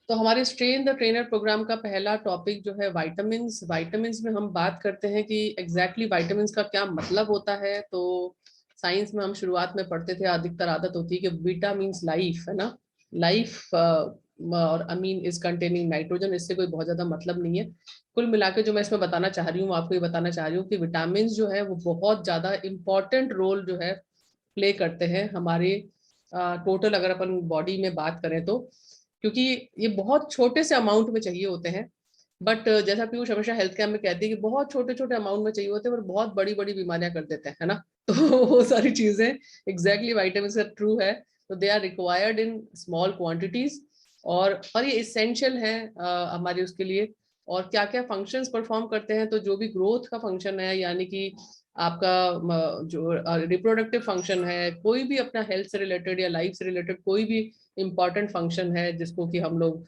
तो हमारे train the trainer programme का पहला टॉपिक जो है विटामिन्स। विटामिन्स में हम बात करते हैं कि एग्जैक्टली विटामिन्स का क्या मतलब होता है। तो साइंस में हम शुरुआत में पढ़ते थे, अधिकतर आदत होती है कि बीटा मीन्स लाइफ, है ना, लाइफ, और अमीन इज कंटेनिंग नाइट्रोजन। इससे कोई बहुत ज्यादा मतलब नहीं है। कुल मिला के जो मैं इसमें बताना चाह रही हूँ, आपको ये बताना चाह रही हूँ कि विटामिन जो है वो बहुत ज्यादा इंपॉर्टेंट रोल जो है प्ले करते हैं हमारे टोटल, अगर अपन बॉडी में बात करें तो। क्योंकि ये बहुत छोटे से अमाउंट में चाहिए होते हैं, बट जैसा पीयूष हमेशा हेल्थ केयर में कहती है कि बहुत छोटे छोटे अमाउंट में चाहिए होते हैं पर बहुत बड़ी बड़ी बीमारियां कर देते हैं, है ना। तो वो सारी चीजें एग्जैक्टली विटामिन से ट्रू है। तो they are required in small quantities, और ये इसेंशियल है हमारे उसके लिए। और क्या क्या फंक्शंस परफॉर्म करते हैं, तो जो भी ग्रोथ का फंक्शन है, यानी कि आपका जो रिप्रोडक्टिव फंक्शन है, कोई भी अपना हेल्थ से रिलेटेड या लाइफ से रिलेटेड कोई भी इम्पॉर्टेंट फंक्शन है, जिसको कि हम लोग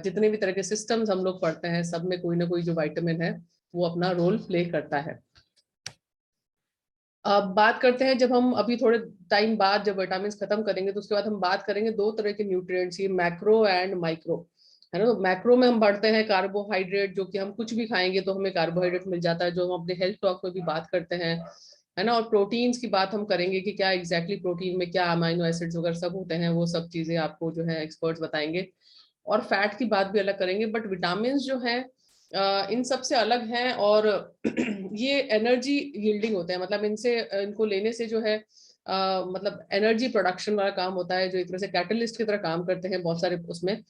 जितने भी तरह के सिस्टम्स हम लोग पढ़ते हैं, सब में कोई ना कोई जो विटामिन है वो अपना रोल प्ले करता है। अब बात करते हैं, जब हम अभी थोड़े टाइम बाद जब विटामिन खत्म करेंगे तो उसके बाद हम बात करेंगे दो तरह के न्यूट्रिएंट्स, ये मैक्रो एंड माइक्रो, है ना। तो मैक्रो में हम बढ़ते हैं कार्बोहाइड्रेट, जो कि हम कुछ भी खाएंगे तो हमें कार्बोहाइड्रेट मिल जाता है, जो हम अपने हेल्थ टॉक में भी बात करते हैं, है ना। और प्रोटीन्स की बात हम करेंगे कि क्या एग्जैक्टली प्रोटीन में क्या अमाइनो एसिड्स वगैरह सब होते हैं, वो सब चीजें आपको जो है एक्सपर्ट्स बताएंगे। और फैट की बात भी अलग करेंगे। बट विटामिन जो है इन सब से अलग हैं, और ये एनर्जी यील्डिंग होते हैं, मतलब इनसे इनको लेने से जो है मतलब एनर्जी प्रोडक्शन वाला काम होता है, जो एक तरह से कैटलिस्ट की तरह काम करते हैं बहुत सारे उसमें।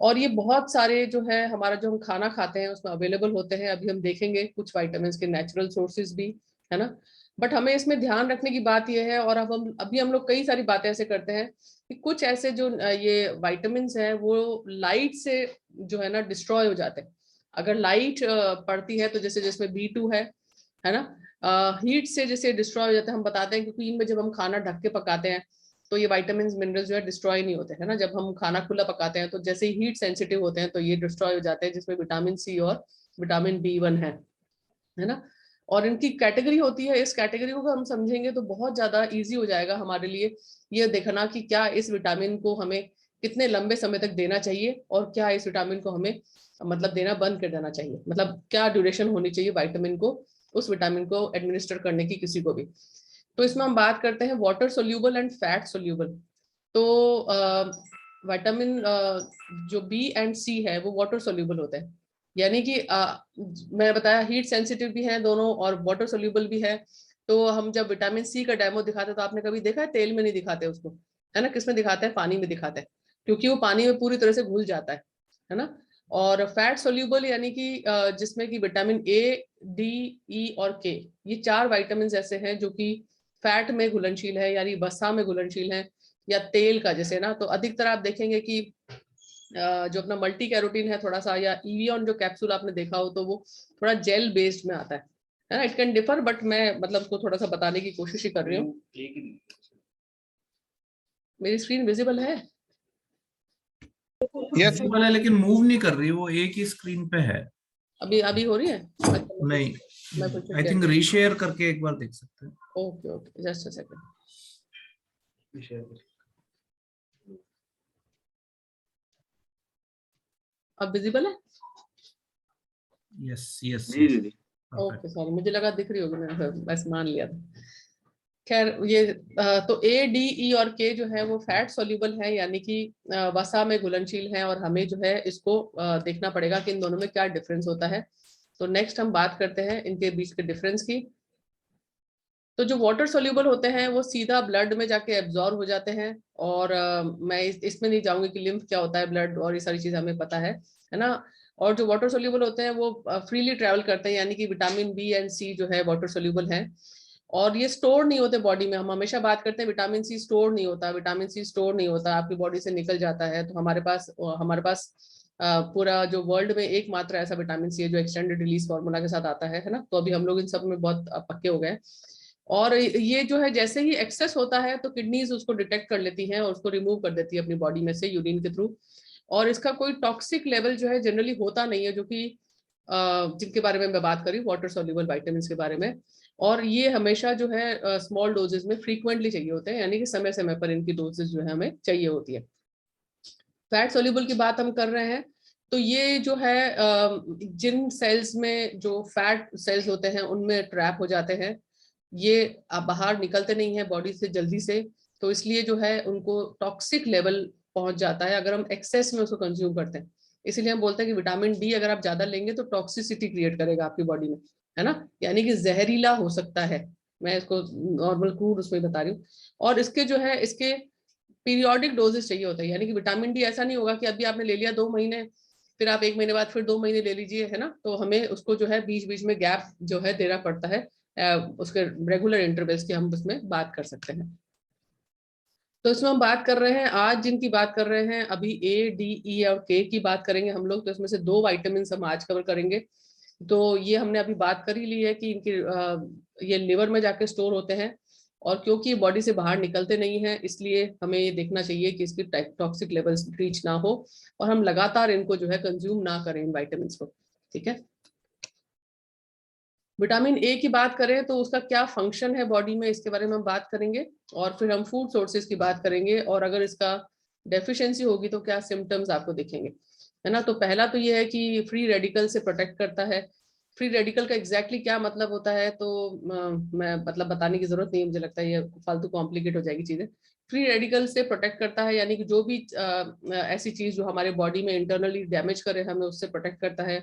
और ये बहुत सारे जो है हमारा जो हम खाना खाते हैं उसमें अवेलेबल होते हैं। अभी हम देखेंगे कुछ विटामिन के नेचुरल सोर्सेज भी, है ना। बट हमें इसमें ध्यान रखने की बात यह है, और अब हम लोग कई सारी बातें ऐसे करते हैं कि कुछ ऐसे जो ये विटामिन है वो लाइट से जो है ना डिस्ट्रॉय हो जाते हैं। अगर लाइट पड़ती है तो जैसे जिसमें B2 है ना, हीट से जैसे डिस्ट्रॉय हो जाते हैं। हम बताते हैं क्योंकि इनमें जब हम खाना ढक के पकाते हैं तो ये विटामिन मिनरल्स जो है डिस्ट्रॉय नहीं होते, है ना। जब हम खाना खुला पकाते हैं तो जैसे ही हीट सेंसिटिव होते हैं तो ये डिस्ट्रॉय हो जाते हैं, जिसमें विटामिन C और विटामिन B1 है ना। और इनकी कैटेगरी होती है, इस कैटेगरी को हम समझेंगे तो बहुत ज्यादा इजी हो जाएगा हमारे लिए ये देखना कि क्या इस विटामिन को हमें कितने लंबे समय तक देना चाहिए, और क्या इस विटामिन को हमें मतलब देना बंद कर देना चाहिए, मतलब क्या ड्यूरेशन होनी चाहिए विटामिन को, उस विटामिन को एडमिनिस्टर करने की किसी को भी। तो इसमें हम बात करते हैं water soluble and fat soluble. तो विटामिन जो B एंड C है वो वाटर सोल्यूबल होते हैं, यानी कि मैंने बताया हीट सेंसिटिव भी है दोनों और वाटर सोल्यूबल भी है। तो हम जब विटामिन C का डेमो दिखाते हैं तो आपने कभी देखा है, तेल में नहीं दिखाते उसको, है ना, किसमें दिखाते हैं, पानी में दिखाते हैं, क्योंकि वो पानी में पूरी तरह से घुल जाता है ना। और फैट सोल्यूबल यानी कि जिसमें कि विटामिन A, D, E और K, ये 4 विटामिन ऐसे हैं जो कि फैट में घुलनशील है, यानी वसा में घुलनशील है, या तेल का जैसे ना। तो अधिकतर आप देखेंगे कि जो अपना मल्टी कैरोटीन है थोड़ा सा, या इवियन जो कैप्सूल आपने देखा हो तो वो थोड़ा जेल बेस्ड में आता है ना। इट कैन डिफर, बट मैं मतलब उसको थोड़ा सा बताने की कोशिश ही कर रही हूँ। मेरी स्क्रीन विजिबल है? यस वाला है, लेकिन मूव नहीं कर रही, वो एक ही स्क्रीन पे है। अभी अभी हो रही है? अच्छा, नहीं, मैं कुछ आई थिंक रीशेयर करके एक बार देख सकते हैं। Okay okay, just a second. अब विजिबल है? यस यस जी दीदी। ओके, सॉरी, मुझे लगा दिख रही होगी, मैंने बस मान लिया था। खैर ये तो A, D, E और K जो है वो फैट सोल्यूबल है, यानी कि वसा में घुलनशील है, और हमें जो है इसको देखना पड़ेगा कि इन दोनों में क्या डिफरेंस होता है। तो नेक्स्ट हम बात करते हैं इनके बीच के डिफरेंस की। तो जो वाटर सोल्यूबल होते हैं वो सीधा ब्लड में जाके एब्जॉर्ब हो जाते हैं, और मैं इसमें नहीं जाऊंगी कि लिम्फ क्या होता है, ब्लड और ये सारी चीजें हमें पता है ना। और जो वाटर सोल्यूबल होते हैं वो फ्रीली ट्रेवल करते हैं, यानी कि विटामिन B एंड C जो है वाटर सोल्यूबल है, और ये स्टोर नहीं होते बॉडी में। हम हमेशा बात करते हैं विटामिन C स्टोर नहीं होता, विटामिन C स्टोर नहीं होता, आपकी बॉडी से निकल जाता है। तो हमारे पास पूरा जो वर्ल्ड में एकमात्र ऐसा विटामिन C है जो एक्सटेंडेड रिलीज फार्मूला के साथ आता है ना। तो अभी हम लोग इन सब में बहुत पक्के हो गए। और ये जो है जैसे ही एक्सेस होता है तो किडनीज उसको डिटेक्ट कर लेती हैं और उसको रिमूव कर देती है अपनी बॉडी में से यूरिन के थ्रू। और इसका कोई टॉक्सिक लेवल जो है जनरली होता नहीं है, जो कि जिनके बारे में मैं बात करी वाटर सोल्यूबल विटामिन के बारे में। और ये हमेशा जो है स्मॉल डोजेज में फ्रीक्वेंटली चाहिए होते हैं, यानी कि समय समय पर इनकी डोजेज जो है हमें चाहिए होती है। फैट सोल्यूबल की बात हम कर रहे हैं तो ये जो है जिन सेल्स में जो फैट सेल्स होते हैं उनमें ट्रैप हो जाते हैं, ये बाहर निकलते नहीं है बॉडी से जल्दी से, तो इसलिए जो है उनको टॉक्सिक लेवल पहुंच जाता है अगर हम एक्सेस में उसको कंज्यूम करते हैं। इसीलिए हम बोलते हैं कि विटामिन डी अगर आप ज्यादा लेंगे तो टॉक्सिसिटी क्रिएट करेगा आपकी बॉडी में, है ना, यानी कि जहरीला हो सकता है। मैं इसको नॉर्मल क्रूड उसमें बता रही हूँ। और इसके जो है इसके पीरियोडिक डोजेस चाहिए होता है, यानी कि विटामिन डी ऐसा नहीं होगा कि अभी आपने ले लिया 2 महीने, फिर आप 1 महीने बाद फिर 2 महीने ले लीजिए, है ना, तो हमें उसको जो है बीच बीच में गैप जो है देना पड़ता है, उसके रेगुलर इंटरवल्स की हम उसमें बात कर सकते हैं। तो इसमें हम बात कर रहे हैं आज जिनकी बात कर रहे हैं अभी ए डी ई और के की बात करेंगे हम लोग, तो इसमें से 2 विटामिन हम आज कवर करेंगे। तो ये हमने अभी बात कर ही ली है कि इनकी ये लिवर में जाके स्टोर होते हैं, और क्योंकि बॉडी से बाहर निकलते नहीं हैं इसलिए हमें ये देखना चाहिए कि इसकी टॉक्सिक लेवल्स रीच ना हो और हम लगातार इनको जो है कंज्यूम ना करें इन विटामिन को। ठीक है, विटामिन ए की बात करें तो उसका क्या फंक्शन है बॉडी में, इसके बारे में हम बात करेंगे, और फिर हम फूड सोर्सेज की बात करेंगे, और अगर इसका डेफिशिएंसी होगी तो क्या सिम्टम्स आपको दिखेंगे, है ना। तो पहला तो ये है कि फ्री रेडिकल से प्रोटेक्ट करता है। फ्री रेडिकल का एग्जैक्टली क्या मतलब होता है तो मैं मतलब बताने की जरूरत नहीं है, मुझे लगता है ये फालतू कॉम्प्लिकेट हो जाएगी चीजें। फ्री रेडिकल से प्रोटेक्ट करता है यानी कि जो भी ऐसी चीज जो हमारे बॉडी में इंटरनली डैमेज करे हमें उससे प्रोटेक्ट करता है।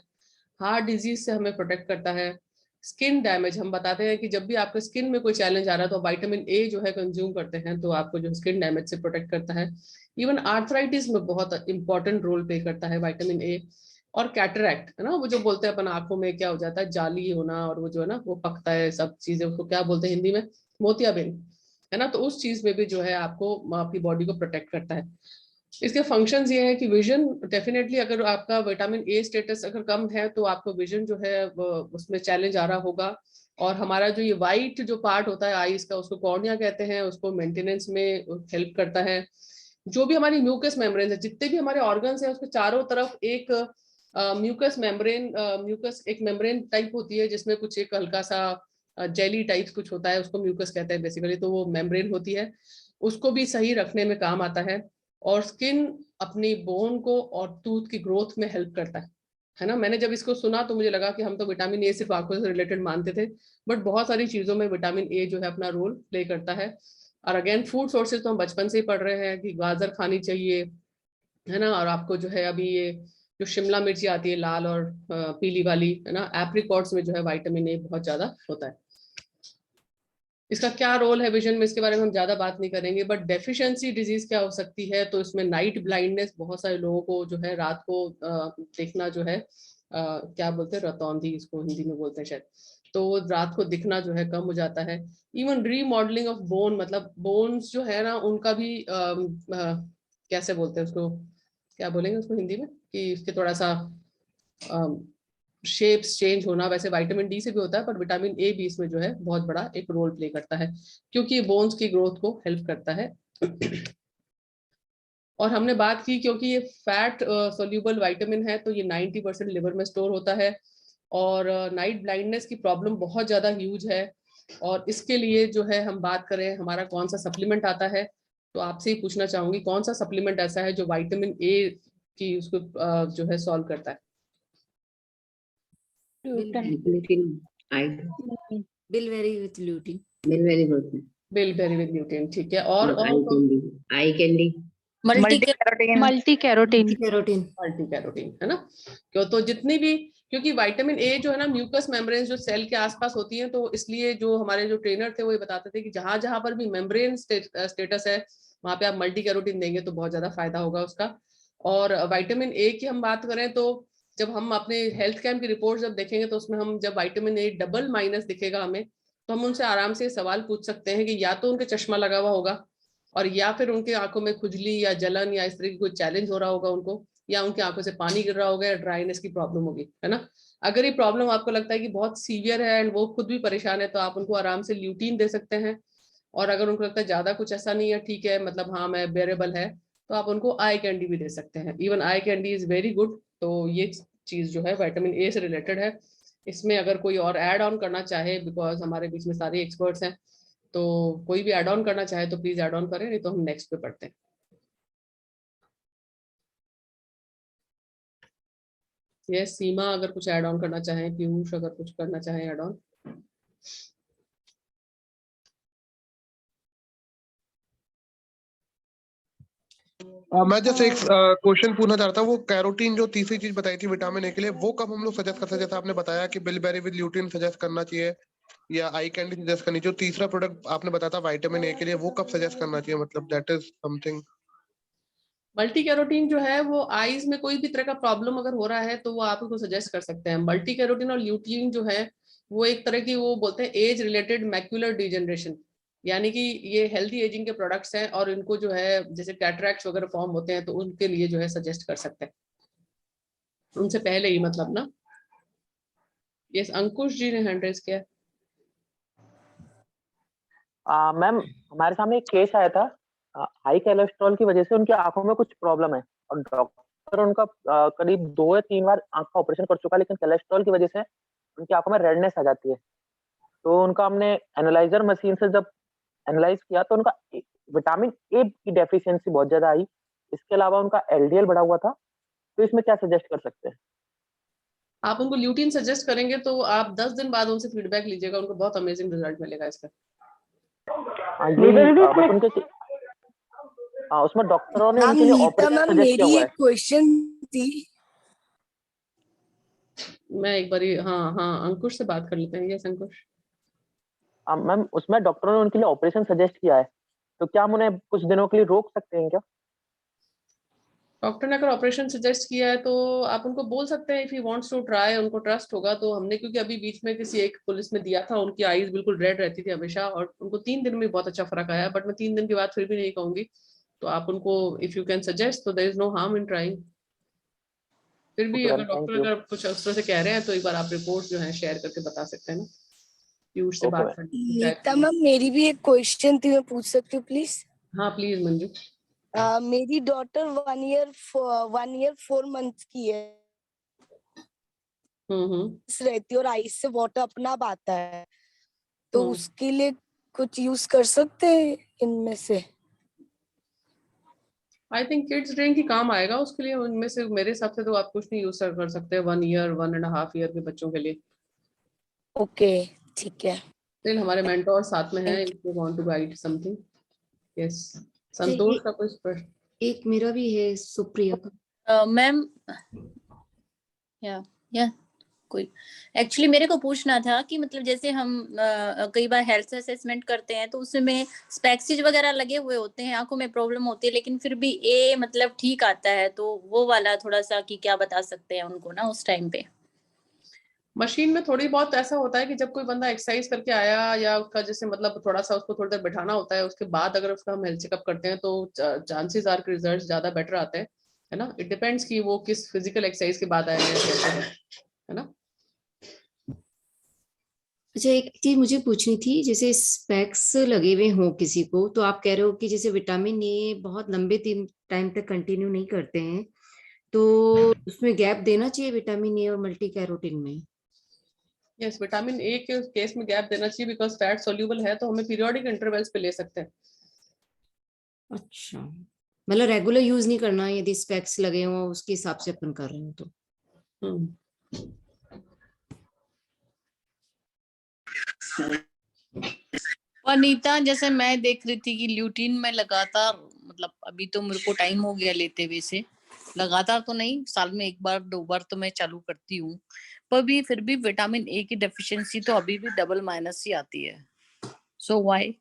हार्ट डिजीज से हमें प्रोटेक्ट करता है। स्किन डैमेज, हम बताते हैं कि जब भी आपके स्किन में कोई चैलेंज आ रहा है तो विटामिन ए जो है कंज्यूम करते हैं तो आपको जो स्किन डैमेज से प्रोटेक्ट करता है। इवन आर्थराइटिस में बहुत इंपॉर्टेंट रोल प्ले करता है विटामिन ए। और कैटरैक्ट, है ना, वो जो बोलते हैं अपन आंखों में क्या हो जाता है जाली होना, और वो जो है ना वो पकता है सब चीजें, उसको क्या बोलते हैं हिंदी में, मोतियाबिंद, है ना, तो उस चीज में भी जो है आपको आपकी बॉडी को प्रोटेक्ट करता है। इसके फंक्शंस ये है कि विजन, डेफिनेटली अगर आपका विटामिन ए स्टेटस अगर कम है तो आपको विजन जो है उसमें चैलेंज आ रहा होगा। और हमारा जो ये वाइट जो पार्ट होता है आईज का उसको कॉर्निया कहते हैं, उसको मेंटेनेंस में हेल्प करता है। जो भी हमारी म्यूकस मेम्ब्रेन है, जितने भी हमारे ऑर्गन्स है उसके चारों तरफ एक म्यूकस मेम्ब्रेन, म्यूकस एक मेम्ब्रेन टाइप होती है जिसमें कुछ एक हल्का सा जेली टाइप कुछ होता है, उसको म्यूकस कहते हैं बेसिकली, तो वो मेम्ब्रेन होती है, उसको भी सही रखने में काम आता है। और स्किन अपनी बोन को और टूथ की ग्रोथ में हेल्प करता है ना। मैंने जब इसको सुना तो मुझे लगा कि हम तो विटामिन ए सिर्फ आंखों से रिलेटेड मानते थे, बट बहुत सारी चीजों में विटामिन ए जो है अपना रोल प्ले करता है। और अगेन फूड सोर्सेज तो हम बचपन से ही पढ़ रहे हैं कि गाजर खानी चाहिए, है ना, और आपको जो है अभी ये जो शिमला मिर्ची आती है लाल और पीली वाली, है ना, एप्रिकॉट्स में जो है विटामिन ए बहुत ज्यादा होता है। इसका क्या रोल है विजन में, इसके बारे में हम ज्यादा बात नहीं करेंगे, बट डेफिशिएंसी डिजीज क्या हो सकती है, तो इसमें नाइट ब्लाइंडनेस, बहुत सारे लोगों को जो है रात को देखना जो है क्या बोलते हैं, रतौंधी इसको हिंदी में बोलते हैं शायद, तो रात को दिखना जो है कम हो जाता है। इवन रीमॉडलिंग ऑफ बोन, मतलब बोन्स जो है ना उनका भी कैसे बोलते हैं उसको, क्या बोलेंगे उसको हिंदी में, कि उसके थोड़ा सा शेप्स चेंज होना, वैसे विटामिन डी से भी होता है, पर विटामिन ए भी इसमें जो है बहुत बड़ा एक रोल प्ले करता है क्योंकि ये बोन्स की ग्रोथ को हेल्प करता है। और हमने बात की क्योंकि ये फैट सोल्यूबल विटामिन है तो ये 90% लिवर में स्टोर होता है। और नाइट ब्लाइंडनेस की प्रॉब्लम बहुत ज्यादा ह्यूज है, और इसके लिए जो है हम बात करें हमारा कौन सा सप्लीमेंट आता है, तो आपसे ही पूछना चाहूंगी कौन सा सप्लीमेंट ऐसा है जो विटामिन ए की उसको जो है सॉल्व करता है। Gluten. Bilberry with lutein. Bilberry with bilberry with lutein, ठीक है, और eye candy. Multi carotene multi carotene, है ना। क्यों, तो जितनी भी, क्योंकि विटामिन ए जो है ना म्यूकस मेम्ब्रेन जो सेल के आसपास होती है, तो इसलिए जो हमारे जो ट्रेनर थे वो ये बताते थे कि जहां जहां पर भी मेम्ब्रेन स्टेटस है वहां पे आप मल्टी कैरोटीन देंगे तो बहुत ज्यादा फायदा होगा उसका। और विटामिन ए की हम बात करें तो जब हम अपने हेल्थ कैंप की रिपोर्ट जब देखेंगे तो उसमें हम जब विटामिन ए डबल माइनस दिखेगा हमें, तो हम उनसे आराम से सवाल पूछ सकते हैं कि या तो उनके चश्मा लगा हुआ होगा, और या फिर उनकी आंखों में खुजली या जलन या इस तरह की कोई चैलेंज हो रहा होगा उनको, या उनकी आंखों से पानी गिर रहा होगा, या ड्राइनेस की प्रॉब्लम होगी, है ना। अगर ये प्रॉब्लम आपको लगता है कि बहुत सीवियर है एंड वो खुद भी परेशान है तो आप उनको आराम से ल्यूटीन दे सकते हैं। और अगर उनको लगता है ज्यादा कुछ ऐसा नहीं है, ठीक है, मतलब हाँ मैं बेरेबल है, तो आप उनको आई कैंडी भी दे सकते हैं। Even eye candy is very good. तो ये चीज जो है विटामिन ए से रिलेटेड है। इसमें अगर कोई और ऐड ऑन करना चाहे, बिकॉज हमारे बीच में सारे एक्सपर्ट्स हैं, तो कोई भी ऐड ऑन करना चाहे तो प्लीज ऐड ऑन करें, नहीं तो हम नेक्स्ट पे पढ़ते हैं। ये सीमा अगर कुछ ऐड ऑन करना चाहें, पीयूष अगर कुछ करना चाहें ऐड ऑन। मैं जैसे एक क्वेश्चन पूछना चाहता हूँ, वो कैरोटीन जो तीसरी चीज बताई थी विटामिन ए के लिए, वो कब हम लोग सजेस्ट कर सकते हैं? जैसे आपने बताया कि बिलबेरी विद ल्यूटिन सजेस्ट करना चाहिए या आई कैंडी सजेस्ट करनी चाहिए, जो तीसरा प्रोडक्ट आपने बताया था विटामिन ए के लिए, वो कब सजेस्ट करना चाहिए? मतलब that is something. Multi carotene जो है वो आईज में कोई भी तरह का प्रॉब्लम अगर हो रहा है तो वो आप उसको सजेस्ट कर सकते हैं। मल्टी कैरोटीन और ल्यूटीन जो है वो एक तरह की, वो बोलते हैं एज रिलेटेड मैक्यूलर डिजेनरेशन, यानी कि ये हेल्दी एजिंग के प्रोडक्ट्स हैं और इनको जो है जैसे कैटरैक्ट्स वगैरह फॉर्म होते हैं तो उनके लिए जो है सजेस्ट कर सकते हैं उनसे पहले ही, मतलब ना। ये अंकुश जी ने हैंड रेज किया। मैम हमारे सामने एक केस आया था, हाई कोलेस्ट्रॉल की वजह से उनकी आंखों में कुछ प्रॉब्लम है और डॉक्टर उनका करीब 2 या 3 बार आंख का ऑपरेशन कर चुका, लेकिन कोलेस्ट्रॉल की वजह से उनकी आंखों में रेडनेस आ जाती है। तो उनका हमने एनालाइजर मशीन से जब एनालाइज किया तो उनका विटामिन ए की डेफिशिएंसी बहुत ज्यादा आई। इसके अलावा उनका एलडीएल बढ़ा हुआ था। तो इसमें क्या सजेस्ट कर सकते हैं? आप उनको ल्यूटीन सजेस्ट करेंगे तो आप 10 दिन बाद उनसे फीडबैक लीजिएगा, उनको बहुत अमेजिंग रिजल्ट मिलेगा इसका। उसमें डॉक्टरों ने मैम उनके लिए नीता ऑपरेशन मैम, सजेस्ट किया मेरी हुआ एक क्वेश्चन थी। मैं एक बारी, हाँ हाँ, अंकुश से बात कर लेते हैं। यस अंकुश। मैम उसमें डॉक्टरों ने उनके लिए ऑपरेशन सजेस्ट किया है, तो क्या हम उन्हें कुछ दिनों के लिए रोक सकते हैं क्या? डॉक्टर ने अगर ऑपरेशन सजेस्ट किया है तो आप उनको बोल सकते हैं if he wants to try, उनको ट्रस्ट होगा तो। हमने क्योंकि अभी बीच में किसी एक पुलिस में दिया था, उनकी आईज बिल्कुल रेड रहती थी हमेशा और उनको 3 दिन में बहुत अच्छा फर्क आया, बट मैं 3 दिन के बाद फिर भी नहीं कहूंगी। तो आप उनको इफ यू कैन सजेस्ट तो there is no harm in trying. फिर भी ओके अगर मैम, थैंक डॉक्टर यू। अगर कुछ उस तरह से कह रहे हैं तो एक बार आप रिपोर्ट जो है शेयर करके बता सकते हैं ना, पीयूष से ओके बात मैम। नीता मैम, मेरी भी एक क्वेश्चन थी, मैं पूछ सकती हूँ प्लीज? हाँ प्लीज मंजू। मेरी डॉटर 1 ईयर 4 मंथ्स की है, रहती है और आईज से वाटर अपना आप आता है, तो उसके लिए कुछ यूज कर सकते हैं इनमें से? आई थिंक किड्स ड्रिंक ही काम आएगा उसके लिए। उनमें से मेरे हिसाब से तो आप कुछ नहीं यूज कर सकते 1 ईयर 1.5 ईयर के बच्चों के लिए। ओके ठीक है। फिर हमारे मेंटोर साथ में हैं, if you want to guide something. Yes Santosh का कुछ प्रश्न? एक मेरा भी है, सुप्रिया का। मैम या कोई एक्चुअली मेरे को पूछना था कि मतलब जैसे हम कई बार हेल्थ असेसमेंट करते हैं तो उसमें स्पेक्सिज वगैरह लगे हुए होते हैं, आंखों में प्रॉब्लम होती है, लेकिन फिर भी ए मतलब ठीक आता है, तो वो वाला थोड़ा सा कि क्या बता सकते हैं उनको ना उस टाइम पे? मशीन में थोड़ी बहुत ऐसा होता है कि जब कोई बंदा एक्सरसाइज करके आया या उसका जैसे मतलब थोड़ा सा उसको थोड़ी देर बैठाना होता है, उसके बाद अगर उसका हम हेल्थ चेकअप करते हैं तो चांसेस आर के रिजल्ट ज्यादा बेटर आते हैं, है ना। इट डिपेंड्स कि वो किस फिजिकल एक्सरसाइज के बाद आए हैं कैसे है ना। अच्छा एक चीज मुझे पूछनी थी, जैसे स्पेक्स लगे हुए हों किसी को, तो आप कह रहे हो कि जैसे विटामिन ए बहुत लंबे टाइम तक कंटिन्यू नहीं करते हैं, तो उसमें गैप देना चाहिए विटामिन ए और मल्टी कैरोटीन में? यस विटामिन ए के केस में गैप देना चाहिए, बिकॉज फैट सोल्यूबल है तो हमें पीरियोडिक इंटरवल्स पे ले सकते हैं। अच्छा, मतलब रेगुलर यूज नहीं करना, यदि स्पेक्स लगे हो उसके हिसाब से अपन कर रहे हो तो। और नीता, जैसे मैं देख रही थी कि ल्यूटीन में लगातार, मतलब अभी तो मेरे को टाइम हो गया लेते हुए से, लगातार तो नहीं, साल में 1 बार 2 बार तो मैं चालू करती हूँ, पर भी फिर भी विटामिन ए की डेफिशिएंसी तो अभी भी डबल माइनस ही आती है। So why?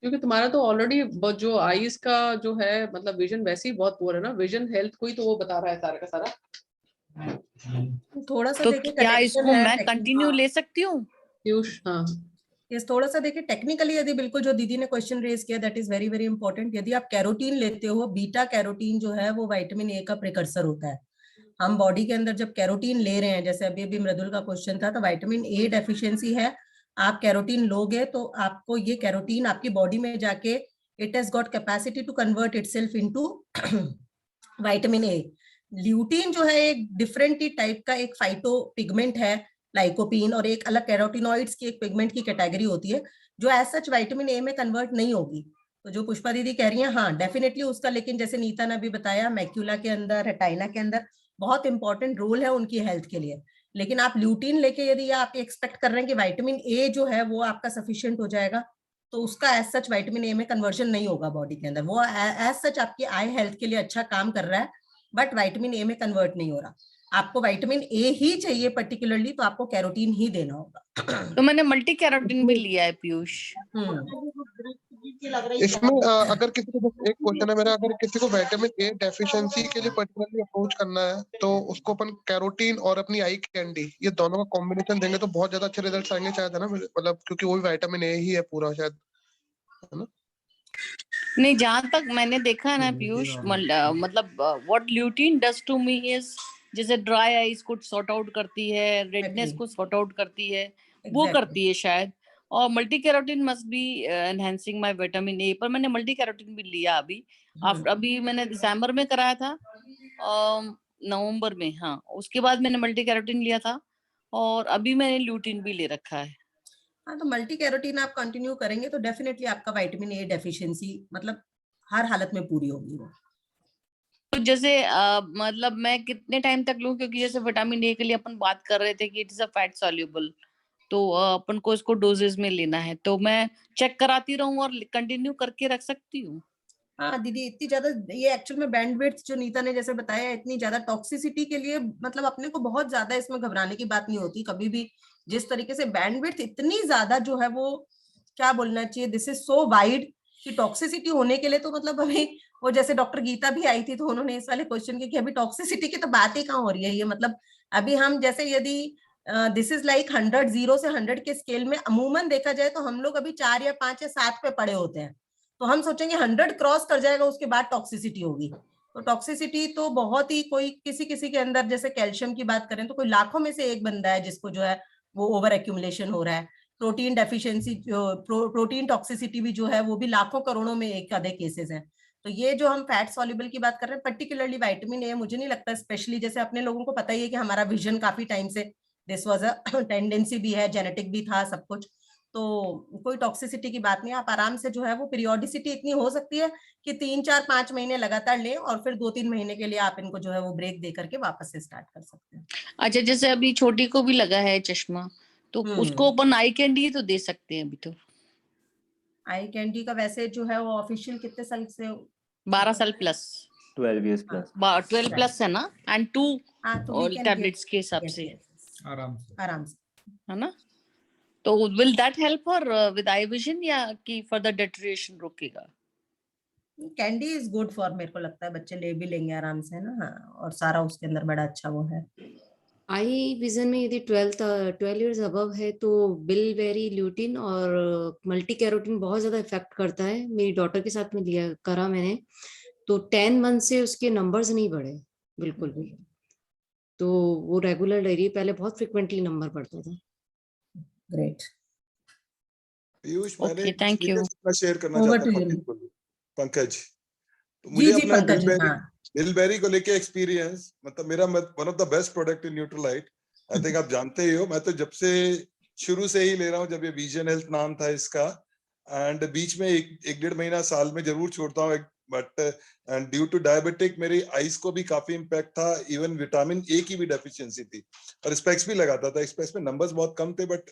क्योंकि तुम्हारा तो ऑलरेडी जो आईज का जो है मतलब विजन वैसे ही बहुत पुअर है ना, विजन हेल्थ को ही तो वो बता रहा है सारा का सारा। थोड़ा सा तो देखिए क्या इसको मैं कंटिन्यू ले सकती हूँ? हाँ यस, थोड़ा सा देखिए टेक्निकली, यदि बिल्कुल जो दीदी ने क्वेश्चन रेज किया that is very very important. यदि आप कैरोटीन लेते हो, बीटा कैरोटीन जो है वो विटामिन ए का प्रिकर्सर होता है। हम बॉडी के अंदर जब कैरोटीन ले रहे हैं, जैसे अभी अभी मृदुल का क्वेश्चन था, तो विटामिन ए डेफिशिएंसी है, आप कैरोटीन लोगे तो आपको ये कैरोटीन आपकी बॉडी में जाके it has got capacity to convert itself into vitamin A. Lutein जो है एक डिफरेंट ही टाइप का एक फाइटो पिगमेंट है, लाइकोपीन, और एक अलग कैरोटिनॉइड्स की एक पिगमेंट की कैटेगरी होती है जो एज सच विटामिन ए में कन्वर्ट नहीं होगी। तो जो पुष्पा दीदी कह रही हैं, हाँ डेफिनेटली उसका, लेकिन जैसे नीता ने भी बताया, मैक्यूला के अंदर, रेटाइना के अंदर बहुत इंपॉर्टेंट रोल है उनकी हेल्थ के लिए। लेकिन आप ल्यूटीन लेके यदि आप एक्सपेक्ट कर रहे हैं कि विटामिन ए जो है वो आपका सफिशिएंट हो जाएगा, तो उसका एज सच विटामिन ए में कन्वर्जन नहीं होगा बॉडी के अंदर। वो एज सच आपकी आई हेल्थ के लिए अच्छा काम कर रहा है, बट विटामिन ए में कन्वर्ट नहीं हो रहा। आपको विटामिन ए ही चाहिए पर्टिकुलरली, तो आपको कैरोटीन ही देना होगा। तो मैंने मल्टी कैरोटीन भी लिया है पीयूष। इसमें अगर किसी को, एक क्वेश्चन है मेरा, अगर किसी को विटामिन ए डेफिशिएंसी के लिए पर्टिकुलरली अप्रोच करना है तो उसको अपन कैरोटीन और अपनी आई कैंडी, ये दोनों का कॉम्बिनेशन देंगे तो बहुत ज्यादा अच्छे रिजल्ट्स आएंगे शायद, है ना? मतलब क्योंकि वो भी विटामिन ए ही है पूरा शायद, है ना? नहीं, जहां तक मैंने देखा है ना पीयूष, मतलब what lutein does to me is, जैसे ड्राई आईज को सॉर्ट आउट करती है, रेडनेस को सॉर्ट आउट करती है, वो करती है शायद। और multi carotene must be enhancing my vitamin A, पर मैंने मल्टी कैरोटीन भी लिया अभी। अभी मैंने दिसंबर में कराया था, नवंबर में, हाँ, उसके बाद मैंने मल्टी कैरोटीन लिया था, और अभी मैंने ल्यूटीन भी ले रखा है। हाँ, तो मल्टी कैरोटीन आप कंटिन्यू करेंगे तो डेफिनेटली आपका विटामिन ए डेफिशिएंसी मतलब हर हालत में पूरी होगी वो। तो जैसे मतलब मैं कितने टाइम तक लूं, क्योंकि जैसे विटामिन ए के लिए अपन बात कर रहे थे कि it is a fat soluble, तो अपन को इसको डोजेज में लेना है, तो मैं चेक कराती रहूं और कंटिन्यू करके रख सकती हूँ? हाँ दीदी, इतनी ज्यादा ये एक्चुअल में बैंडविड्थ जो नीता ने जैसे बताया, इतनी ज्यादा टॉक्सिसिटी के लिए मतलब अपने को बहुत ज्यादा इसमें घबराने की बात नहीं होती कभी भी। जिस तरीके से बैंडविड्थ इतनी ज्यादा जो है वो क्या बोलना चाहिए, दिस इज सो वाइड कि टॉक्सिसिटी होने के लिए तो मतलब अभी वो जैसे डॉक्टर गीता भी आई थी तो उन्होंने इस वाले क्वेश्चन किया कि अभी टॉक्सिसिटी की तो बात ही कहाँ हो रही है। ये मतलब अभी हम जैसे यदि दिस इज लाइक 100, 0 से 100 के स्केल में अमूमन देखा जाए तो हम लोग अभी 4 या 5 या 7 पे पड़े होते हैं, तो हम सोचेंगे 100 क्रॉस कर जाएगा उसके बाद टॉक्सिसिटी होगी। तो टॉक्सिसिटी तो बहुत ही, कोई किसी किसी के अंदर जैसे कैल्शियम की बात करें तो कोई लाखों में से एक बंदा है जिसको जो है वो ओवर एक्यूमुलेशन हो रहा है। प्रोटीन डेफिशिएंसी, प्रोटीन टॉक्सिसिटी भी जो है वो भी लाखों करोड़ों में एक आधे केसेस हैं। तो ये जो हम फैट सॉल्युबल की बात कर रहे हैं, पर्टिकुलरली विटामिन ए, मुझे नहीं लगता, स्पेशली जैसे अपने लोगों को पता ही है कि हमारा विजन काफी टाइम से दिस वाज अ टेंडेंसी भी है, जेनेटिक भी था सब कुछ, तो कोई टॉक्सिसिटी की बात नहीं। आप आराम से जो है वो पीरियोडिसिटी इतनी हो सकती है कि 3, 4, 5 महीने लगातार लें और फिर 2-3 महीने के लिए आप इनको जो है वो ब्रेक दे करके वापस से स्टार्ट कर सकते हैं। अच्छा, जैसे अभी छोटी को भी लगा है चश्मा, तो उसको अपन आई कैंडी तो दे सकते हैं अभी? तो आई कैंडी का वैसे जो है वो ऑफिशियल कितने साल से? 12 साल प्लस, 12 years plus. 12 प्लस है ना, एंड 2 तो टैबलेट्स के हिसाब से आराम से, है ना? तो will that help for with eye vision, या कि फर्दर डिटेरियोरेशन रोकेगा? कैंडी इज गुड फॉर, मेरे को लगता है बच्चे ले भी लेंगे आराम से, है ना? हाँ, और सारा उसके अंदर बड़ा अच्छा वो है। आई विजन में यदि 12 इयर्स अबव है तो बिलबेरी, ल्यूटिन और मल्टी कैरोटीन बहुत ज्यादा इफेक्ट करता है। मेरी डॉटर के साथ में लिया करा मैंने, तो 10 मंथ से उसके नंबर्स नहीं बढ़े बिल्कुल भी। तो वो रेगुलर ले रही है, पहले बहुत फ्रिक्वेंटली नंबर बढ़ता था। ग्रेट पीयूष, मैंने थैंक यू। शेयर करना चाहता हूं पंकज। तो जी मुझे जी अपना पंकज, बिलबेरी को लेके एक्सपीरियंस, मतलब मेरा one of the best product in Nutrilite, I think आप जानते ही हो। मैं तो जब से शुरू से ही ले रहा हूँ, जब ये विजन हेल्थ नाम था इसका, एंड बीच में एक 1.5 महीना साल में जरूर छोड़ता हूँ, but and due to diabetic मेरी आईज को भी काफी इम्पैक्ट था, इवन विटामिन ए की भी डेफिशिएंसी थी, और स्पेक्स भी लगाता था। स्पेक्स में नंबर्स बहुत कम थे, बट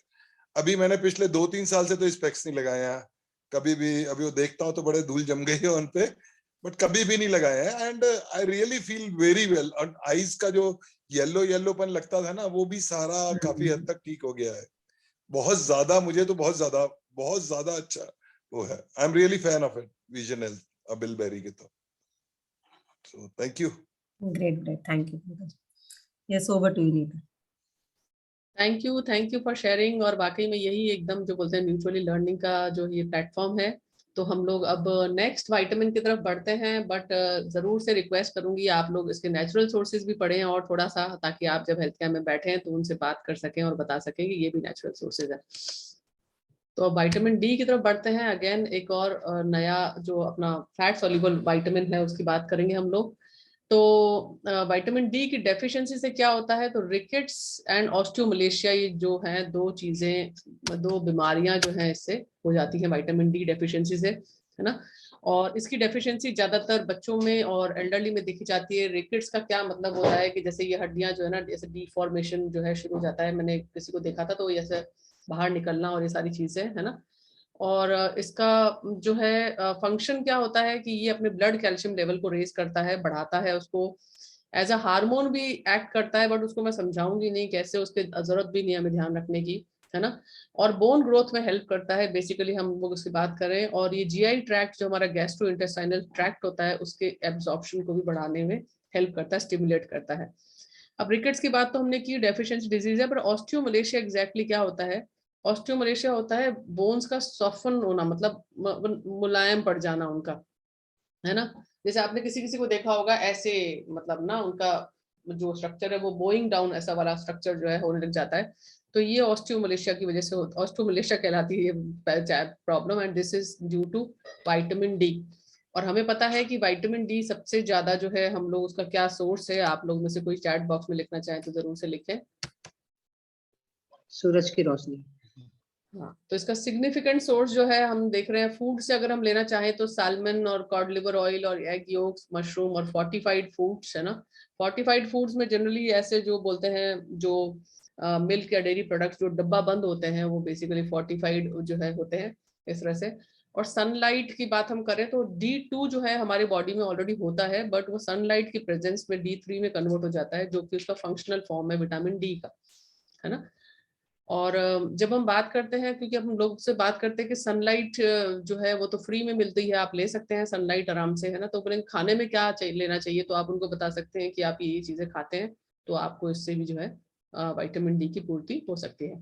अभी मैंने पिछले 2-3 साल से तो स्पेक्स नहीं लगाए हैं कभी भी। अभी वो देखता हूँ तो बड़े धूल जम गई है उन पे, बट कभी भी नहीं लगाए हैं, and I really feel very well. और आईज का जो येलोपन लगता था ना, वो भी सारा काफी हद तक ठीक हो गया है। बहुत ज्यादा, मुझे तो बहुत ज्यादा अच्छा वो है। I am really fan of it, vision health bilberry के। तो so thank you. Great, thank you. Yes, over to you Neeta. Thank you for sharing. और वाकई में यही एकदम जो बोलते हैं म्यूचुअली लर्निंग का जो ये प्लेटफॉर्म है। तो हम लोग अब नेक्स्ट विटामिन की तरफ बढ़ते हैं, बट जरूर से रिक्वेस्ट करूंगी आप लोग इसके नेचुरल सोर्सेज भी पढ़ें और थोड़ा सा, ताकि आप जब हेल्थ केयर में बैठे हैं तो उनसे बात कर सकें और बता सकें कि ये भी नेचुरल सोर्सेज है। तो अब विटामिन डी की तरफ बढ़ते हैं। अगेन एक और नया जो अपना फैट सॉल्युबल विटामिन है उसकी बात करेंगे हम लोग। तो विटामिन डी की डेफिशिएंसी से क्या होता है, तो रिकेट्स एंड ऑस्टियोमलेशिया, ये जो हैं दो बीमारियां जो हैं इससे हो जाती हैं विटामिन डी डेफिशिएंसी से, है ना। और इसकी डेफिशिएंसी ज्यादातर बच्चों में और एल्डरली में देखी जाती है। रिकेट्स का क्या मतलब होता है कि जैसे ये हड्डियां जो है ना, जैसे डिफॉर्मेशन जो है शुरू हो जाता है, मैंने किसी को देखा था तो ऐसे बाहर निकलना और ये सारी चीजें है ना। और इसका जो है फंक्शन क्या होता है कि ये अपने ब्लड कैल्शियम लेवल को रेज करता है, बढ़ाता है उसको, एज अ हार्मोन भी एक्ट करता है, बट उसको मैं समझाऊंगी नहीं कैसे, उसके जरूरत भी नहीं हमें ध्यान रखने की, है ना। और बोन ग्रोथ में हेल्प करता है बेसिकली, हम लोग उसकी बात करें। और ये जीआई ट्रैक्ट जो हमारा गैस्ट्रो इंटेस्टाइनल ट्रैक्ट होता है, उसके एब्जॉर्प्शन को भी बढ़ाने में हेल्प करता है, स्टिमुलेट करता है। अब रिकेट्स की बात तो हमने की, डेफिशिएंसी डिजीज है, पर ऑस्टियोमलेशिया एग्जैक्टली क्या होता है? ऑस्टियोमलेशिया होता है बोन्स का सॉफ्टन होना, मतलब मुलायम पड़ जाना उनका, है ना। जैसे आपने किसी किसी को देखा होगा ऐसे, मतलब ना उनका जो स्ट्रक्चर है वो बोइंग डाउन, ऐसा वाला स्ट्रक्चर जो है होने लग जाता है। तो ये ऑस्टियोमलेशिया की वजह से ऑस्टियोमलेशिया कहलाती है problem, and this is due to vitamin D. और हमें पता है कि विटामिन डी सबसे ज्यादा जो है, हम लोग उसका क्या सोर्स है, आप लोग में से कोई चैट बॉक्स में लिखना चाहें तो जरूर से लिखें। सूरज की रोशनी। हाँ, तो इसका सिग्निफिकेंट सोर्स जो है हम देख रहे हैं फूड से, अगर हम लेना चाहें तो सैल्मन और कॉड लिवर ऑयल और एग योक्स, मशरूम और फोर्टिफाइड फूड्स, है ना। फोर्टिफाइड फूड्स में जनरली ऐसे जो बोलते हैं, जो मिल्क या डेयरी प्रोडक्ट्स जो डब्बा बंद होते हैं, वो बेसिकली फोर्टिफाइड जो है होते हैं इस तरह से। और सनलाइट की बात हम करें तो D2 जो है हमारे बॉडी में ऑलरेडी होता है, बट वो सनलाइट की प्रेजेंस में D3 में कन्वर्ट हो जाता है, जो कि उसका फंक्शनल फॉर्म है विटामिन डी का, है ना। और जब हम बात करते हैं, क्योंकि हम लोग से बात करते हैं कि सनलाइट जो है वो तो फ्री में मिलती है, आप ले सकते हैं सनलाइट आराम से, है ना। तो बोले खाने में क्या लेना चाहिए, तो आप उनको बता सकते हैं कि आप ये चीजें खाते हैं तो आपको इससे भी जो है विटामिन डी की पूर्ति हो सकती है।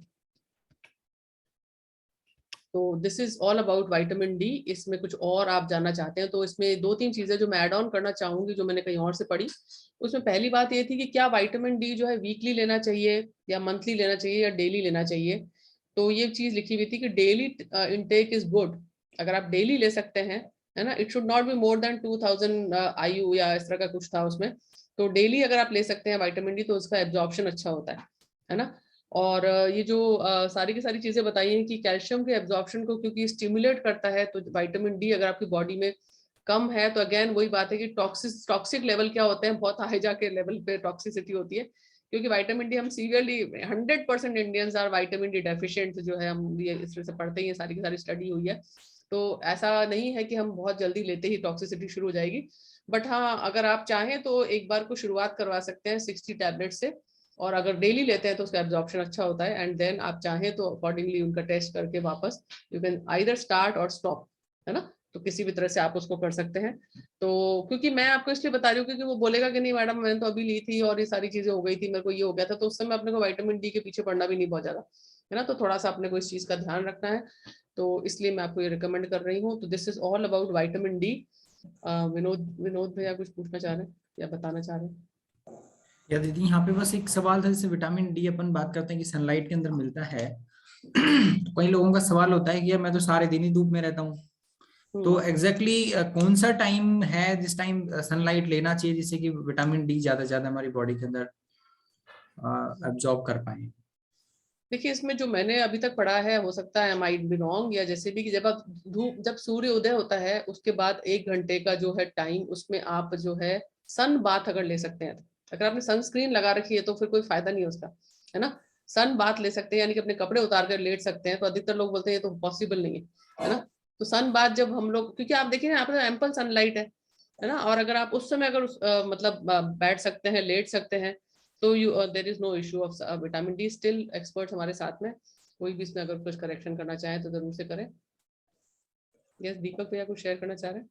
तो this is all about vitamin D. इसमें कुछ और आप जानना चाहते हैं तो इसमें 2-3 चीजें जो मैं ऐड ऑन करना चाहूंगी, जो मैंने कहीं और से पढ़ी। उसमें पहली बात ये थी कि क्या विटामिन डी जो है वीकली लेना चाहिए या मंथली लेना चाहिए या डेली लेना चाहिए। तो ये चीज लिखी हुई थी कि डेली इनटेक इज गुड, अगर आप डेली ले सकते हैं, है ना। It should not be more than 2000 IU या इस तरह का कुछ था उसमें। तो डेली अगर आप ले सकते हैं विटामिन डी तो उसका एब्जॉर्प्शन अच्छा होता है ना। और ये जो सारी की सारी चीजें बताई हैं कि कैल्शियम के एब्जॉर्प्शन को क्योंकि स्टिमुलेट करता है, तो विटामिन डी अगर आपकी बॉडी में कम है तो अगेन वही बात है कि टॉक्सिक लेवल क्या होते हैं, बहुत हाई जाके लेवल पे टॉक्सिसिटी होती है। क्योंकि विटामिन डी हम severely 100% Indians are vitamin D deficient, जो है हम ये इस तरह से पढ़ते ही, सारी की सारी स्टडी हुई है। तो ऐसा नहीं है कि हम बहुत जल्दी लेते ही टॉक्सिसिटी शुरू हो जाएगी, बट हाँ अगर आप चाहें तो एक बार को शुरुआत करवा सकते हैं 60 टैबलेट से, और अगर डेली लेते हैं तो उसका एब्जॉर्प्शन अच्छा होता है। एंड देन आप चाहें तो अकॉर्डिंगली उनका टेस्ट करके वापस यू कैन आइदर स्टार्ट और स्टॉप, है ना। तो किसी भी तरह से आप उसको कर सकते हैं। तो क्योंकि मैं आपको इसलिए बता रही हूँ क्योंकि वो बोलेगा कि नहीं मैडम मैंने तो अभी ली थी और ये सारी चीजें हो गई थी, मेरे को ये हो गया था, तो उस समय अपने को विटामिन डी के पीछे पड़ना भी नहीं बहुत ज्यादा, है ना। तो थोड़ा सा अपने को इस चीज का ध्यान रखना है, तो इसलिए मैं आपको ये रिकमेंड कर रही हूँ। तो this is all about vitamin D. Vinod भैया कुछ पूछना चाह रहे हैं या बताना चाह रहे हैं? या दीदी यहाँ पे बस एक सवाल था, जैसे विटामिन डी अपन बात करते हैं कि सनलाइट के अंदर मिलता है तो कई लोगों का सवाल होता है कि मैं तो सारे दिन ही धूप में रहता हूँ, तो एग्जैक्टली कौन सा टाइम है जिस टाइम सनलाइट लेना चाहिए जिससे कि विटामिन डी ज्यादा हमारी बॉडी के अंदर एब्जॉर्ब कर पाए? देखिए इसमें जो मैंने अभी तक पढ़ा है, हो सकता है माइट बी रॉन्ग, या जैसे भी कि जब सूर्य उदय होता है उसके बाद 1 घंटे का जो है टाइम, उसमें आप जो है सन बाथ अगर ले सकते हैं, अगर आपने सनस्क्रीन लगा रखी है तो फिर कोई फायदा नहीं है उसका, है ना। सन बाथ ले सकते हैं, यानी कि अपने कपड़े उतार कर लेट सकते हैं। तो अधिकतर लोग बोलते हैं ये तो पॉसिबल नहीं है ना। तो सन बाथ जब हम लोग, क्योंकि आप देखिए यहाँ पे एम्पल सनलाइट है ना, और अगर आप उस समय अगर मतलब बैठ सकते हैं, लेट सकते हैं, तो there is no issue of vitamin D. Still experts हमारे साथ में, कोई भी इसमें अगर कुछ करेक्शन करना चाहे तो जरूर से करें। यस दीपक भैया कुछ शेयर करना चाह रहे हैं?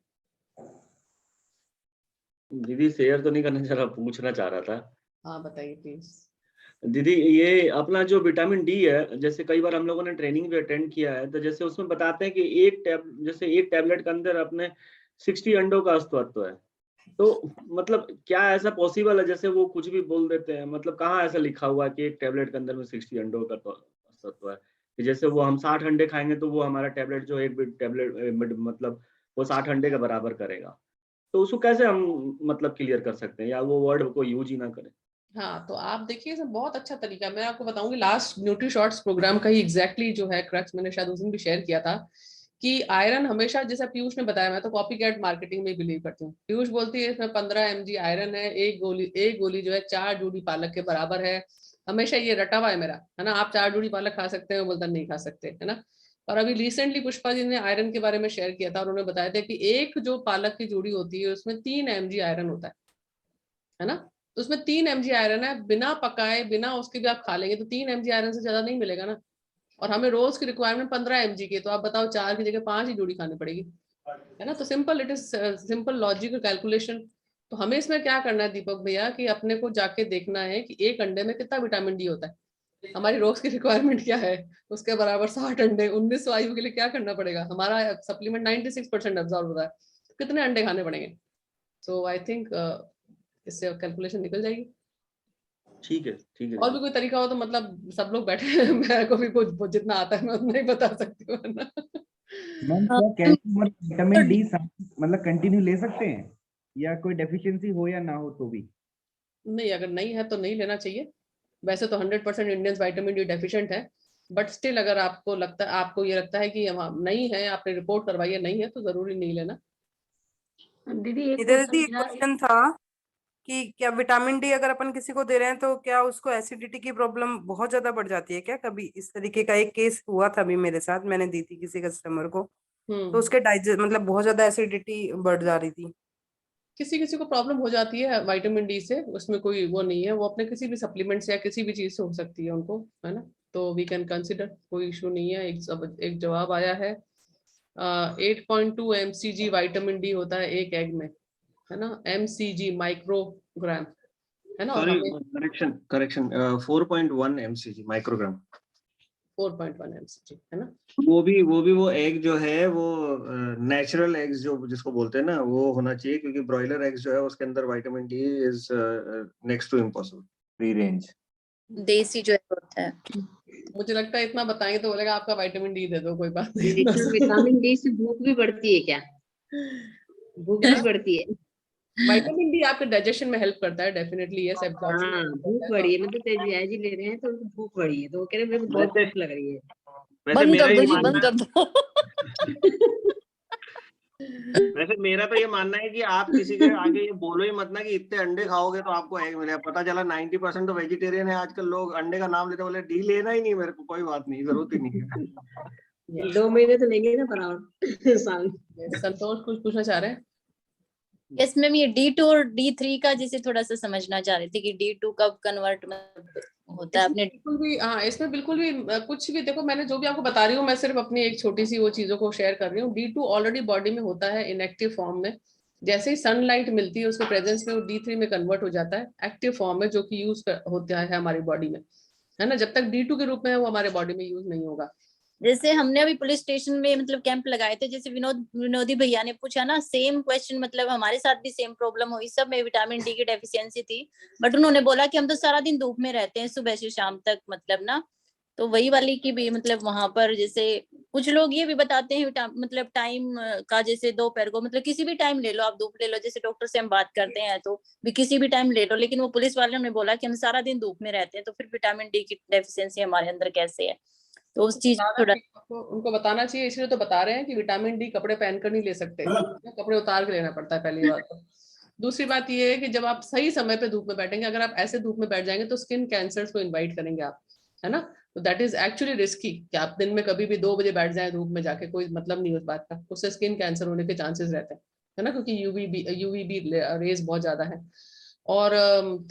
दीदी शेयर तो नहीं करना चाह रहा, पूछना चाह रहा था। हाँ बताइए प्लीज। दीदी ये अपना जो विटामिन डी है, जैसे कई बार हम लोगों ने ट्रेनिंग भी अटेंड किया है, तो जैसे उसमें बताते हैं कि एक टैबलेट के अंदर अपने 60 अंडों का अस्तित्व है। तो मतलब क्या ऐसा पॉसिबल है? जैसे वो कुछ भी बोल देते हैं, मतलब कहाँ ऐसा लिखा हुआ है कि एक टैबलेट के अंदर में 60 अंडों का अस्तित्व है? कि जैसे वो हम 60 अंडे खाएंगे तो वो हमारा टैबलेट जो एक टैबलेट मतलब वो 60 अंडे का बराबर करेगा। तो उसको कैसे हम मतलब क्लियर कर सकते हैं, या वो वर्ड को यूज ही ना करें? हाँ तो आप देखिए इसमें बहुत अच्छा तरीका मैं आपको बताऊंगी। लास्ट न्यूट्री शॉर्ट्स प्रोग्राम का ही एग्जैक्टली जो है क्रक्स मैंने शायद उस दिन भी शेयर किया था कि आयरन हमेशा, जैसा पीयूष ने बताया, मैं तो कॉपी कैट मार्केटिंग में बिलीव करती हूँ। पीयूष बोलती है इसमें 15 mg आयरन है, एक गोली जो है 4 जूड़ी पालक के बराबर है। हमेशा ये रटा हुआ है मेरा, है ना। आप 4 जूड़ी पालक खा सकते हैं, बोलता नहीं खा सकते, है ना। और अभी रिसेंटली पुष्पा जी ने आयरन के बारे में शेयर किया था और उन्होंने बताया था कि एक जो पालक की जूड़ी होती है उसमें 3 mg आयरन होता है ना। तो उसमें 3 mg आयरन है, बिना पकाए बिना उसके भी आप खा लेंगे तो 3 mg आयरन से ज्यादा नहीं मिलेगा ना। और हमें रोज की रिक्वायरमेंट 15 mg की, तो आप बताओ 4 की जगह 5 ही जोड़ी खानी पड़ेगी, है ना। तो simple, it is simple logical calculation. तो हमें इसमें क्या करना है दीपक भैया, कि अपने को जाके देखना है कि एक अंडे में कितना विटामिन डी होता है, हमारी रोज की रिक्वायरमेंट क्या है, उसके बराबर 60 अंडे 19 आयु के लिए क्या करना पड़ेगा। हमारा सप्लीमेंट 96% अब्सॉर्ब होता है, कितने अंडे खाने पड़ेंगे। सो आई थिंक इससे कैलकुलेशन निकल जाएगी। ठीक है। और भी कोई तरीका हो तो मतलब सब लोग बैठे हैं, मेरे को भी कुछ जितना आता है मैं उतना ही बता सकती हूँ ना। मैम क्या कैल्शियम और विटामिन डी मतलब कंटिन्यू ले सकते हैं, या कोई डेफिशिएंसी हो या ना हो तो भी? नहीं, अगर नहीं है तो नहीं लेना चाहिए। वैसे तो 100% इंडियंस विटामिन डी डेफिशिएंट है, बट स्टिल अगर आपको ये लगता है कि नहीं है, आपने रिपोर्ट करवाई है, नहीं है, तो जरूरी नहीं लेना। दीदी एक क्वेश्चन था कि क्या विटामिन डी अगर अपन किसी को दे रहे हैं तो क्या उसको एसिडिटी की प्रॉब्लम बहुत ज्यादा बढ़ जाती है क्या? कभी इस तरीके का एक केस हुआ था अभी मेरे साथ, मैंने दी थी किसी कस्टमर को, तो उसके डाइजेस्ट मतलब बहुत ज्यादा एसिडिटी बढ़ जा रही थी। किसी किसी को प्रॉब्लम हो जाती है विटामिन डी से, उसमें कोई वो नहीं है, वो अपने किसी भी सप्लीमेंट से या किसी भी चीज से हो सकती है उनको, है ना। तो वी कैन कंसिडर, कोई इशू नहीं है। एक जवाब आया है 8.2 mcg विटामिन डी होता है एक एग में, है ना। mcg माइक्रोग्राम, है ना। और sorry, correction 4.1 mcg microgram, 4.1 mcg, है ना। वो एग जो है वो नेचुरल एग्स जो जिसको बोलते हैं ना, वो होना चाहिए, क्योंकि ब्रॉयलर एग्स जो है उसके अंदर vitamin D is next to impossible, free range desi जो होता है। मुझे लगता है इतना बताएंगे तो बोलेगा आपका विटामिन डी दे दो, कोई बात नहीं। विटामिन डी से भूख भी बढ़ती है क्या? भूख भी बढ़ती है? विटामिन डी आपके डाइजेशन में हेल्प करता है, डेफिनेटली यस। हाँ, भूख बढ़ी है, मतलब तेजी ले रहे हैं तो उनको भूख बढ़ी है, तो वो कह रहे हैं मेरे को बहुत भूख लग रही है। बंद कर दो जी, बंद कर दो। वैसे मेरा तो ये मानना है कि आप किसी के आगे ये बोलो ही मत ना कि इतने अंडे खाओगे तो आपको एग मिलेगा। पता चला 90% तो वेजिटेरियन है आजकल, लोग अंडे का नाम लेते बोले डी लेना ही नहीं मेरे को, कोई बात नहीं, जरूरत ही नहीं है। 2 महीने तो लेंगे ना बराबर साल। संतोष कुछ पूछना चाह रहे हैं? यस मैम, ये D2 और D3 का जैसे थोड़ा सा समझना चाह रहे थे कि D2 कब कन्वर्ट होता है अपने। बिल्कुल भी हाँ, इसमें बिल्कुल भी कुछ भी, देखो मैंने जो भी आपको बता रही हूँ, मैं सिर्फ अपनी एक छोटी सी वो चीजों को शेयर कर रही हूँ। D2 ऑलरेडी बॉडी में होता है इनएक्टिव फॉर्म में, जैसे ही सनलाइट मिलती है उसके प्रेजेंस में वो D3 में कन्वर्ट हो जाता है एक्टिव फॉर्म में, जो कि यूज होता है हमारी बॉडी में, है ना। जब तक D2 के रूप में है वो हमारे बॉडी में यूज नहीं होगा। जैसे हमने अभी पुलिस स्टेशन में मतलब कैंप लगाए थे, जैसे विनोदी भैया ने पूछा ना सेम क्वेश्चन, मतलब हमारे साथ भी सेम प्रॉब्लम हुई, सब में विटामिन डी की डेफिशिएंसी थी, बट उन्होंने बोला कि हम तो सारा दिन धूप में रहते हैं सुबह से शाम तक, मतलब ना, तो वही वाली की भी मतलब वहां पर जैसे कुछ लोग ये भी बताते हैं मतलब टाइम का, जैसे दोपहर को मतलब किसी भी टाइम ले लो आप, धूप ले लो, जैसे डॉक्टर से हम बात करते हैं तो भी किसी भी टाइम ले लो, लेकिन वो पुलिस वाले ने बोला कि हम सारा दिन धूप में रहते हैं, तो फिर विटामिन डी की डेफिशिएंसी हमारे अंदर कैसे है, तो उस चीज थोड़ा उनको बताना चाहिए, इसलिए तो बता रहे हैं कि विटामिन डी कपड़े पहनकर नहीं ले सकते, कपड़े उतार के लेना पड़ता है, पहली बात तो। दूसरी बात ये है कि जब आप सही समय पे धूप में बैठेंगे, अगर आप ऐसे धूप में बैठ जाएंगे तो स्किन कैंसर्स को इनवाइट करेंगे आप, है ना। तो दैट इज एक्चुअली रिस्की कि आप दिन में कभी भी 2 बजे बैठ जाए धूप में जाके, कोई मतलब नहीं उस बात का, उससे स्किन कैंसर होने के चांसेस रहते हैं, है ना, क्योंकि यूवीबी रेज बहुत ज्यादा है। और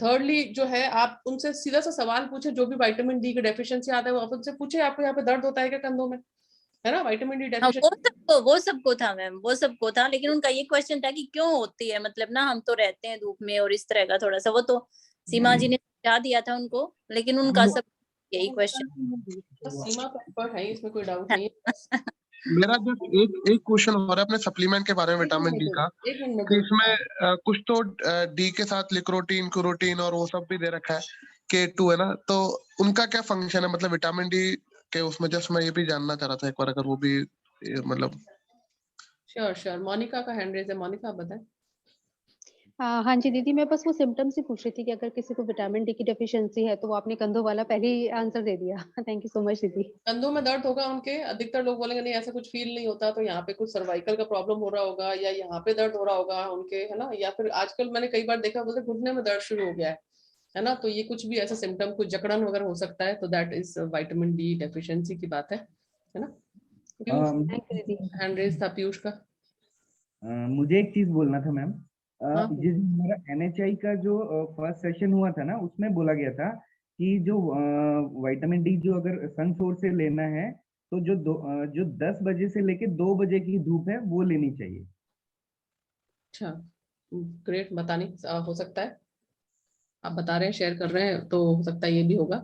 थर्डली जो है, आप उनसे सीधा सा सवाल पूछे, जो भी विटामिन डी की डेफिशिएंसी आता है वो आप उनसे पूछे, आपको यहाँ पे दर्द होता है क्या कंधों में, है ना, विटामिन डी डेफिशिएंसी। वो सबको था मैम, वो सबको था, लेकिन उनका ये क्वेश्चन था कि क्यों होती है, मतलब ना हम तो रहते हैं धूप में और इस तरह का थोड़ा सा, वो तो सीमा जी ने बता दिया था उनको, लेकिन उनका सब यही क्वेश्चन। सीमा तो एक्सपर्ट है, इसमें कोई डाउट नहीं है। मेरा जो एक क्वेश्चन हो रहा है अपने सप्लीमेंट के बारे में विटामिन डी का, कि इसमें कुछ तो डी के साथ लिक्रोटीन, क्यूरोटीन और वो सब भी दे रखा है, K2 है ना, तो उनका क्या फंक्शन है, मतलब विटामिन डी के उसमें, जस्ट मैं ये भी जानना चाह रहा था एक बार, अगर वो भी मतलब। श्योर मोनिका का हैंड रेज है, मोनिका आप बताएं। हाँ जी दीदी, मैं बस वो सिम्टम्स ही पूछ रही थी कि अगर किसी को विटामिन डी की डेफिशिएंसी है तो वो आपने कंधों वाला पहले ही आंसर दे दिया। थैंक यू सो मच दीदी। कंधों में दर्द होगा उनके, अधिकतर लोग बोलेंगे नहीं ऐसा कुछ फील नहीं होता, तो यहाँ पे कुछ सर्वाइकल का प्रॉब्लम हो रहा होगा या यहाँ पे दर्द हो रहा होगा उनके, है ना। या फिर आजकल मैंने कई बार देखा बोलते घुटने में दर्द शुरू हो गया है ना। तो ये कुछ भी ऐसा सिम्टम, कुछ जकड़न वगैरह हो सकता है, तो that is vitamin D deficiency की बात है ना। हैंड रेज था पीयूष का। मुझे एक चीज बोलना था मैम। हाँ। जिस हमारा NHI का जो फर्स्ट सेशन हुआ था ना, उसमें बोला गया था कि जो विटामिन डी जो अगर सन सोर्स से लेना है तो जो 10 बजे से लेके 2 बजे की धूप है वो लेनी चाहिए। अच्छा, ग्रेट, बताने हो सकता है, आप बता रहे हैं, शेयर कर रहे हैं, तो हो सकता है ये भी होगा।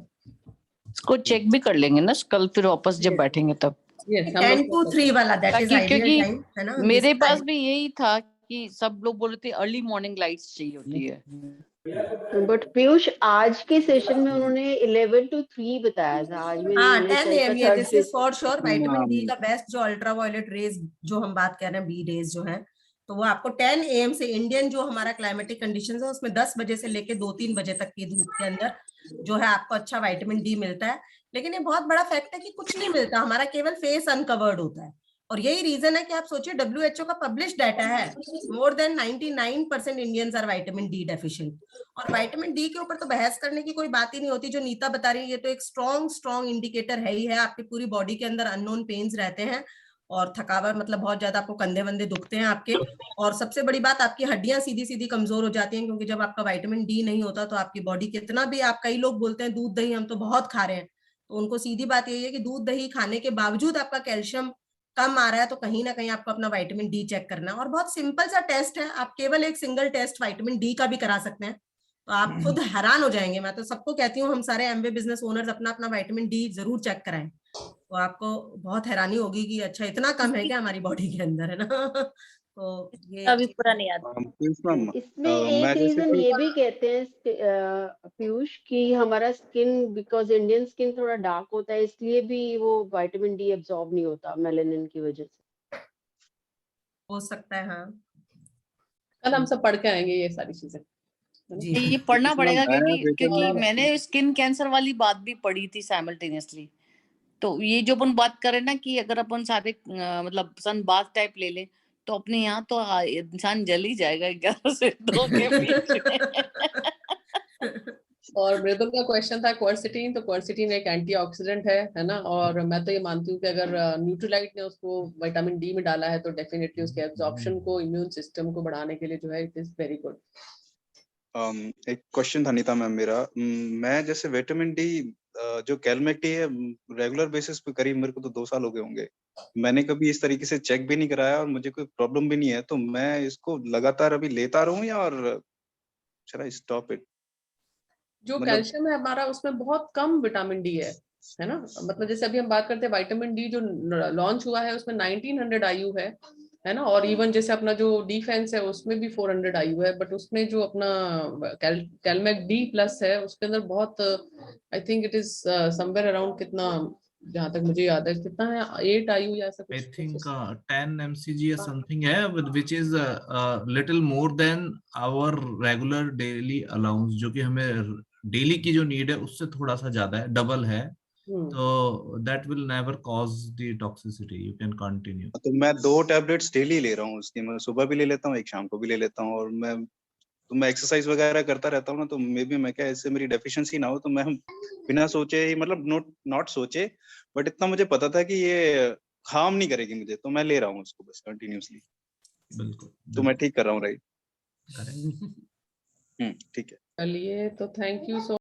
इसको चेक भी कर लेंगे ना कल फिर वापस जब बैठेंगे तब। 10 to 3 वाला दैट इज आइडियल क्योंकि टाइम, है ना। मेरे पास भी यही था कि सब लोग बोल रहे थे अर्ली मॉर्निंग लाइट्स चाहिए होती है। बट पीयूष आज के सेशन में उन्होंने 11 to 3 बताया था। आज में हाँ, NHI 10 का AM, ये third this is for sure vitamin D का बेस्ट, जो अल्ट्रावायलेट रेज जो हम बात कर रहे हैं, बी रेज जो है, तो वो आपको 10 AM से इंडियन जो हमारा क्लाइमेटिक कंडीशंस है उसमें 10 बजे से लेके 2-3 बजे तक की धूप के अंदर जो है आपको अच्छा विटामिन डी मिलता है। लेकिन ये बहुत बड़ा फैक्ट है कि कुछ नहीं मिलता, हमारा केवल फेस अनकवर्ड होता है। और यही रीजन है कि आप सोचिए WHO का पब्लिश डाटा है, more than 99% Indians are vitamin D deficient. और विटामिन डी के ऊपर तो बहस करने की कोई बात ही नहीं होती। जो नीता बता रही है ये तो एक स्ट्रॉन्ग इंडिकेटर है ही है। आपकी पूरी बॉडी के अंदर अननोन पेन्स रहते हैं और थकावट, मतलब बहुत ज्यादा आपको कंधे वंधे दुखते हैं आपके। और सबसे बड़ी बात, आपकी हड्डियां सीधी सीधी कमजोर हो जाती हैं, क्योंकि जब आपका विटामिन डी नहीं होता तो आपकी बॉडी कितना भी, आप कई लोग बोलते हैं दूध दही हम तो बहुत खा रहे हैं, तो उनको सीधी बात यही है कि दूध दही खाने के बावजूद आपका कैल्शियम कम आ रहा है, तो कहीं ना कहीं आपको अपना विटामिन डी चेक करना है। और बहुत सिंपल सा टेस्ट है, आप केवल एक सिंगल टेस्ट विटामिन डी का भी करा सकते हैं, तो आप खुद हैरान हो जाएंगे। मैं तो सबको कहती हूँ, हम सारे एमवे बिजनेस ओनर्स अपना अपना विटामिन डी जरूर चेक कराएं, तो आपको बहुत हैरानी होगी कि अच्छा इतना कम है क्या हमारी बॉडी के अंदर, है ना। तो ये अभी पूरा नहीं आता। इसमें एक रीजन ये भी कहते हैं पीयूष कि हमारा स्किन, बिकॉज इंडियन स्किन थोड़ा डार्क होता है, इसलिए भी वो विटामिन डी एब्जॉर्ब नहीं होता मेलानिन की वजह से। हो सकता है, हाँ। कल हम सब पढ़ के आएंगे ये सारी चीजें। ये पढ़ना पड़ेगा क्योंकि मैंने स्किन कैंसर वाली बात भी पढ़ी थी साइमल्टेनियसली। तो ये जो अपन बात करें ना कि अगर अपन सारे मतलब सन बाथ टाइप ले लें तो अपने यहाँ तो इंसान जल ही जाएगा 11 से 2 के बीच। और मृदुल का क्वेश्चन था क्वर्सेटीन, तो क्वर्सेटीन एक एंटीऑक्सीडेंट है ना। और मैं तो ये मानती हूँ कि अगर न्यूट्रीलाइट ने उसको विटामिन डी में डाला है तो डेफिनेटली उसके एब्जॉर्प्शन को, इम्यून सिस्टम को बढ़ाने के लिए जो है इट इज वेरी गुड। एक क्वेश्चन था नीता मैम मेरा। मैं जैसे विटामिन डी जो कैलमेक टी है रेगुलर बेसिस पे करीब मेरे को तो 2 साल हो गए होंगे, मैंने कभी इस तरीके से चेक भी नहीं कराया और मुझे कोई प्रॉब्लम भी नहीं है, तो मैं इसको लगातार अभी लेता रहूं या और शैल आई स्टॉप इट? जो कैल्शियम है हमारा उसमें बहुत कम विटामिन डी है ना। मतलब जैसे अभी हम बात करते हैं विटामिन डी जो लॉन्च हुआ है उसमें 1900 IU है ना। और इवन जैसे अपना जो डिफेंस है उसमें भी 400 IU है, बट उसमें जो अपना कैलमेक डी प्लस है उसके अंदर बहुत, I think it is somewhere around, कितना जहां तक मुझे याद है कितना है, 8 IU या ऐसा कुछ, I think 10 mcg या something है, which is little more than our regular daily allowance, जो कि हमें डेली की जो नीड है उससे थोड़ा सा ज्यादा है, डबल है। तो that will never cause the toxicity, you can continue। तो मैं 2 टैबलेट्स डेली ले रहा हूँ उसकी, मैं सुबह भी ले लेता हूँ, एक शाम को भी ले लेता हूँ। और मैं एक्सरसाइज वगैरर करता रहता हूँ ना, तो मे बी मैं क्या इससे मेरी डेफिशिएंसी ना हो, तो मैं बिना सोचे ही, मतलब नॉट सोचे, बट इतना मुझे पता था कि ये हार्म नहीं करेगी मुझे, तो मैं ले रहा हूँ उसको बस कंटिन्यूअसली। बिल्कुल, तो मैं ठीक कर रहा हूँ, राइट? करेंगे। ठीक है। चलिए, तो थैंक यू सो